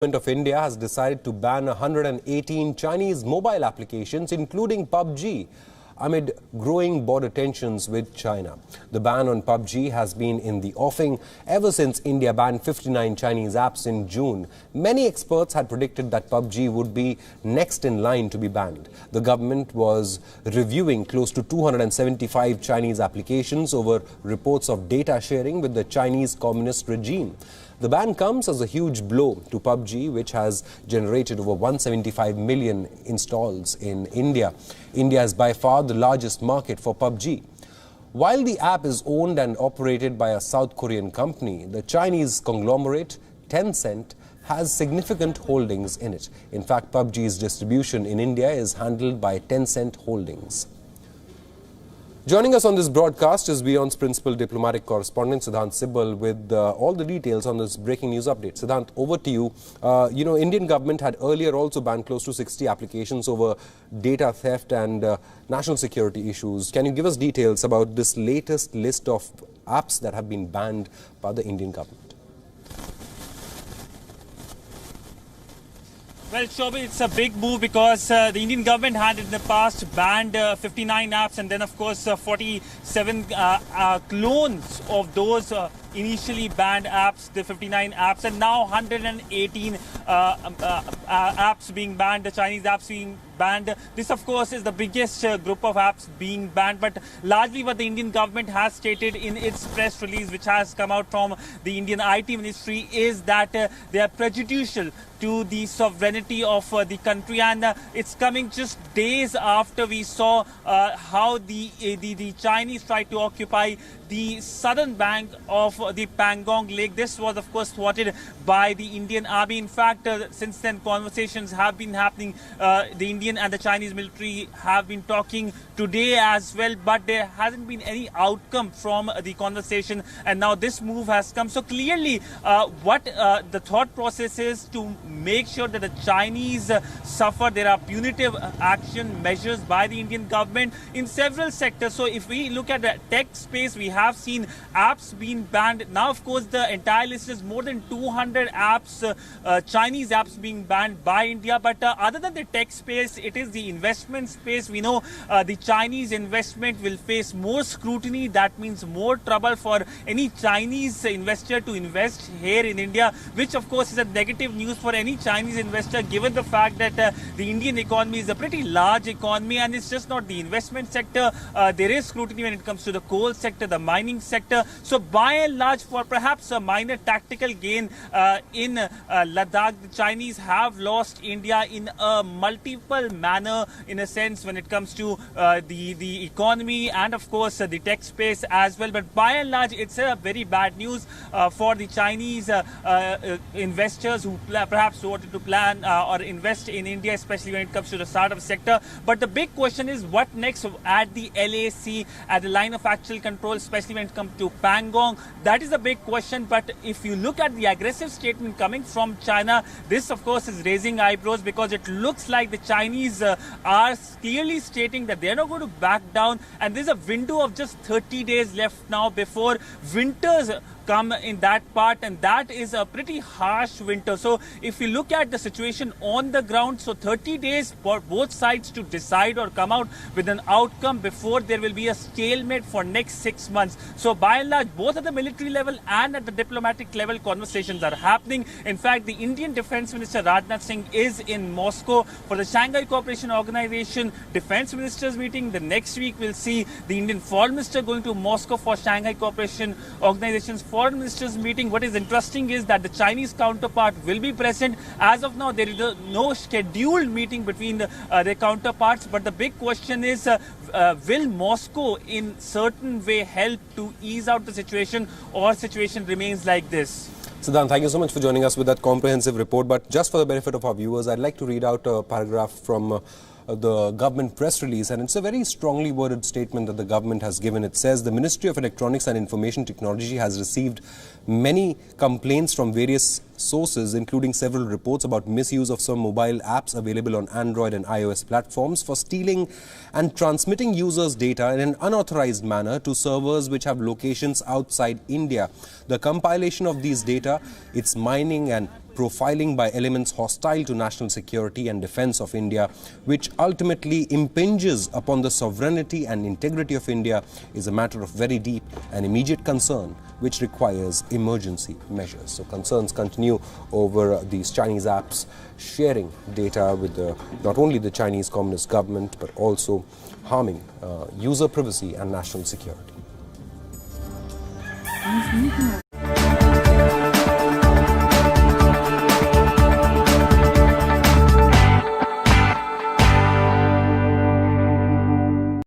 Govt of India has decided to ban 118 Chinese mobile applications, including Pubg, amid growing border tensions with China. The ban on Pubg has been in the offing ever since India banned 59 Chinese apps in June. Many experts had predicted that Pubg would be next in line to be banned. The government was reviewing close to 275 Chinese applications over reports of data sharing with the Chinese communist regime. The ban comes as a huge blow to Pubg, which has generated over 175 million installs in India. India is by far the largest market for Pubg. While the app is owned and operated by a South Korean company, the Chinese conglomerate Tencent has significant holdings in it. In fact, Pubg's distribution in India is handled by Tencent Holdings. Joining us on this broadcast is Beyond's principal diplomatic correspondent, Siddhant Sibbal, with all the details on this breaking news update. Siddhant, over to you. Indian government had earlier also banned close to 60 applications over data theft and national security issues. Can you give us details about this latest list of apps that have been banned by the Indian government? Well, Shobhi, it's a big move because the Indian government had in the past banned 59 apps and then, of course, 47 clones of those initially banned apps, the 59 apps, and now 118 apps being banned, the Chinese apps being banned. This, of course, is the biggest group of apps being banned, but largely what the Indian government has stated in its press release, which has come out from the Indian IT ministry, is that they are prejudicial to the sovereignty of the country, and it's coming just days after we saw how the Chinese tried to occupy the southern bank of the Pangong Lake. This was, of course, thwarted by the Indian army. In fact, since then, conversations have been happening. The Indian and the Chinese military have been talking today as well, but there hasn't been any outcome from the conversation, and now this move has come. So clearly, what the thought process is to make sure that the Chinese suffer. There are punitive action measures by the Indian government in several sectors. So if we look at the tech space, we have seen apps being banned. Now, of course, the entire list is more than 200 apps, Chinese apps being banned by India. But other than the tech space, it is the investment space. We know the Chinese investment will face more scrutiny. That means more trouble for any Chinese investor to invest here in India, which, of course, is a negative news for any Chinese investor, given the fact that the Indian economy is a pretty large economy, and it's just not the investment sector. There is scrutiny when it comes to the coal sector, the mining sector. So by and large, for perhaps a minor tactical gain in Ladakh, the Chinese have lost India in a multiple manner, in a sense, when it comes to the economy and, of course, the tech space as well. But by and large, it's a very bad news for the Chinese investors who perhaps wanted to plan or invest in India, especially when it comes to the startup sector. But the big question is what next at the LAC, at the line of actual control, especially when it comes to Pangong. That is the big question. But if you look at the aggressive statement coming from China, this, of course, is raising eyebrows, because it looks like the Chinese are clearly stating that they're not going to back down. And there's a window of just 30 days left now before winters come in that part, and that is a pretty harsh winter. So if you look at the situation on the ground, so 30 days for both sides to decide or come out with an outcome before there will be a stalemate for next 6 months. So by and large, both at the military level and at the diplomatic level, conversations are happening. In fact, the Indian Defence Minister Rajnath Singh is in Moscow for the Shanghai Cooperation Organization Defence Ministers meeting. The next week we'll see the Indian Foreign Minister going to Moscow for Shanghai Cooperation Organization's Foreign Ministers meeting. What is interesting is that the Chinese counterpart will be present. As of now, there is no scheduled meeting between their counterparts. But the big question is, will Moscow in certain way help to ease out the situation, or situation remains like this? Siddhant, thank you so much for joining us with that comprehensive report. But just for the benefit of our viewers, I'd like to read out a paragraph from the government press release, and it's a very strongly worded statement that the government has given. It says the Ministry of Electronics and Information Technology has received many complaints from various sources, including several reports about misuse of some mobile apps available on Android and iOS platforms for stealing and transmitting users' data in an unauthorized manner to servers which have locations outside India. The compilation of these data, its mining and profiling by elements hostile to national security and defense of India, which ultimately impinges upon the sovereignty and integrity of India, is a matter of very deep and immediate concern, which requires emergency measures. So concerns continue over these Chinese apps sharing data with not only the Chinese Communist government, but also harming user privacy and national security.